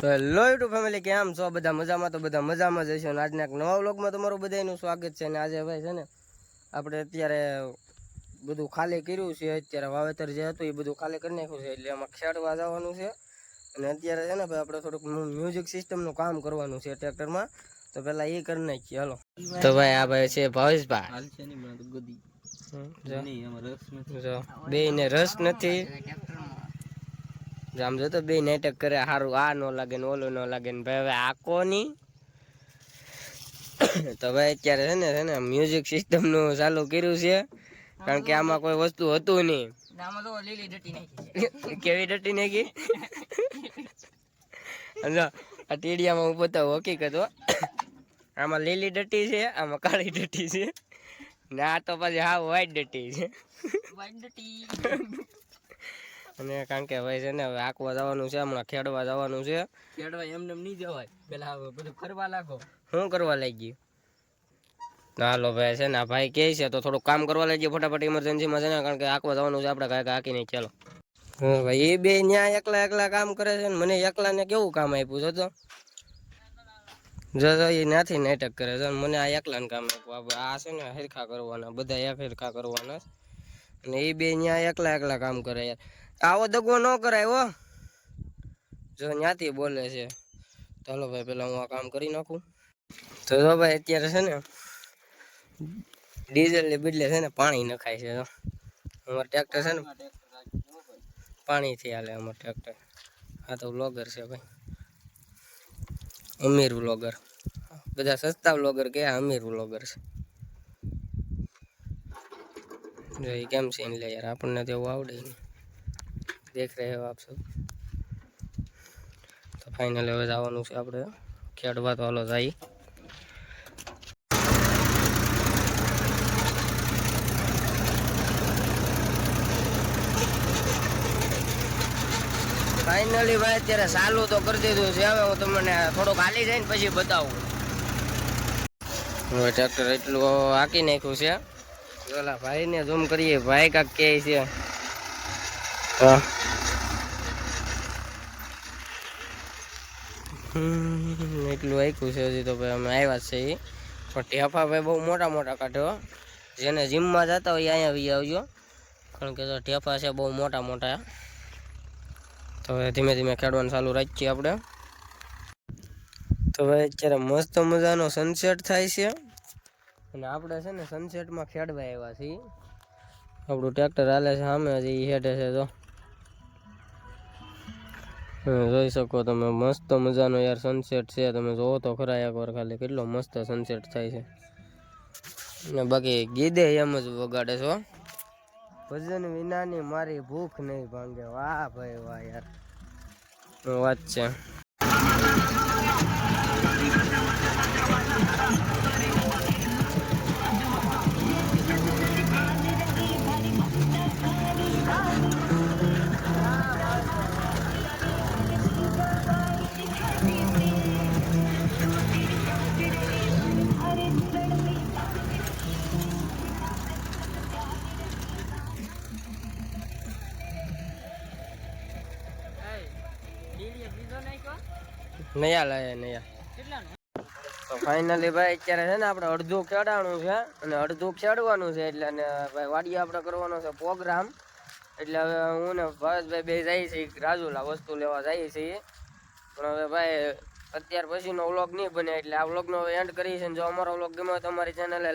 તો hello YouTube family, કેમ છો બધા? મજામાં? તો બધા મજામાં જ હશો. અને આજના એક નવા વ્લોગમાં તમારું બધાનું સ્વાગત છે. અને આજે ભાઈ છે ને આપણે અત્યારે બધું ખાલી કર્યું છે. અત્યારે વાવેતર જે હતું એ બધું ખાલી કરી નાખ્યું છે, એટલે એમાં ખેડવા જવાનું છે. અને અત્યારે છે ને ભાઈ આપણે થોડુંક મ્યુઝિક સિસ્ટમનું કામ કરવાનું છે ટ્રેક્ટરમાં, તો પેલા એ કરી નાખીએ. હાલો. તો ભાઈ આ ભાઈ છે ભાવેશભાઈ. બે ને રસ નથી. આમ જો તો બે નાટક કરે, સારું આ નો લાગે ને ઓલો નો લાગે ને ભાઈ. હવે આ કોની તો ભાઈ અત્યારે છે ને મ્યુઝિક સિસ્ટમ નું ચાલુ કર્યું છે, કારણ કે આમાં કોઈ વસ્તુ હતું નહીં. કેવી ડટી નાખી આ ટીડિયામાં હું બતાવું હકીકત. આમાં લીલી ડટી છે, આમાં કાળી ડટી છે, ને આ તો પછી હા વ્હાઈટ ડટી છે. અને કારણ કે ભાઈ છે ને હવે આંકવા જવાનું છે, હમણાં ખેડવા જવાનું છે. ખેડવા એમને નહીં જવાય, પેલા બધું કરવા લાગો. શું કરવા લાગી? હાલો ભાઈ છે ને ભાઈ કહે છે તો થોડુંક કામ કરવા લાગીએ ફટાફટ, ઇમરજન્સીમાં છે ને, કારણ કે આંકવા જવાનું છે આપણે. કાંઈ હાકી નહીં. ચાલો. હા ભાઈ, એ બે ન્યા એકલા કામ કરે છે ને મને એકલાને કેવું કામ આપ્યું છે? તો જો એ ત્યાંથી નાટક કરે છે, મને આ એકલાને કામ આપ્યું. આ છે ને હરખા કરવાના, બધા એક હરખા કરવાના. અને એ બે ત્યાં એકલા કામ કરે યાર. આવો દગો ન કરાય હો. જો ત્યાંથી બોલે છે. ચાલો ભાઈ, પેલા હું આ કામ કરી નાખું. તો જો ભાઈ અત્યારે છે ને ડીઝલ ને બદલે છે ને પાણી નખાય છે. અમારું ટ્રેક્ટર છે ને પાણીથી હાલે. અમારું ટ્રેક્ટર આ તો વ્લોગર છે ભાઈ, અમીર વ્લોગર. બધા સસ્તા વ્લોગર કે અમીર વ્લોગર છે. જો એ કેમ છે લે યાર, આપણને તો એવું આવડે નહીં. દેખ રહે હો આપ સબ. તો ફાઇનલ હવે જવાનું છે આપણે ખેડવા. તો હાલો જાય. ફાઇનલી ભાઈ અત્યારે ચાલુ તો કરી દીધું છે. હવે હું તમને થોડુંક હાલી જાય ને પછી બતાવું. હવે ટ્રેક્ટર એટલું હાકી નાખ્યું છે. ઓલા ભાઈ ને ઝૂમ કરીએ, ભાઈ કાક કે છે. એટલું આખ્યું છે હજી તો ભાઈ અમે આવ્યા જ છે. પણ ટેફા ભાઈ બહુ મોટા મોટા કાઢ્યો. જેને જીમમાં જતા હોય અહીંયા આવી આવજો, કારણ કે ટેફા છે બહુ મોટા મોટા. તો હવે ધીમે ધીમે ખેડવાનું ચાલુ રાખીએ આપણે. તો ભાઈ અત્યારે મસ્ત મજાનો સનસેટ થાય છે, અને આપણે છે ને સનસેટમાં ખેડવા આવ્યા છીએ. આપણું ટ્રેક્ટર હાલે છે સામે, હજી હેઠે છે. તો જોઈ શકો તમે, મસ્ત મજાનો યાર સનસેટ છે. તમે જોવો તો ખરા એકવાર ખાલી, કેટલો મસ્ત સનસેટ થાય છે. ને બાકી ગીદે એમ જ વગાડે છો, ભજન વિનાની મારી ભૂખ નહીં ભાંગે. વાહ ભાઈ વાહ યાર, વાત છે. નયા લાયા નયા. તો ફાઇનલી ભાઈ અત્યારે છે ને આપણે અડધું ખેડાણું છે અને અડધું ખેડવાનું છે. એટલે ભાઈ વાડીએ આપણે કરવાનો છે પ્રોગ્રામ. એટલે હવે હું ને ભાવેશભાઈ બે જઈએ છીએ રાજુલા, વસ્તુ લેવા જઈએ છીએ. પણ હવે ભાઈ અત્યાર પછીનો વ્લોગ નહીં બને, એટલે આ વ્લોગનો એન્ડ કરીએ છીએ. જો અમારો વ્લોગ ગમે તો અમારી ચેનલે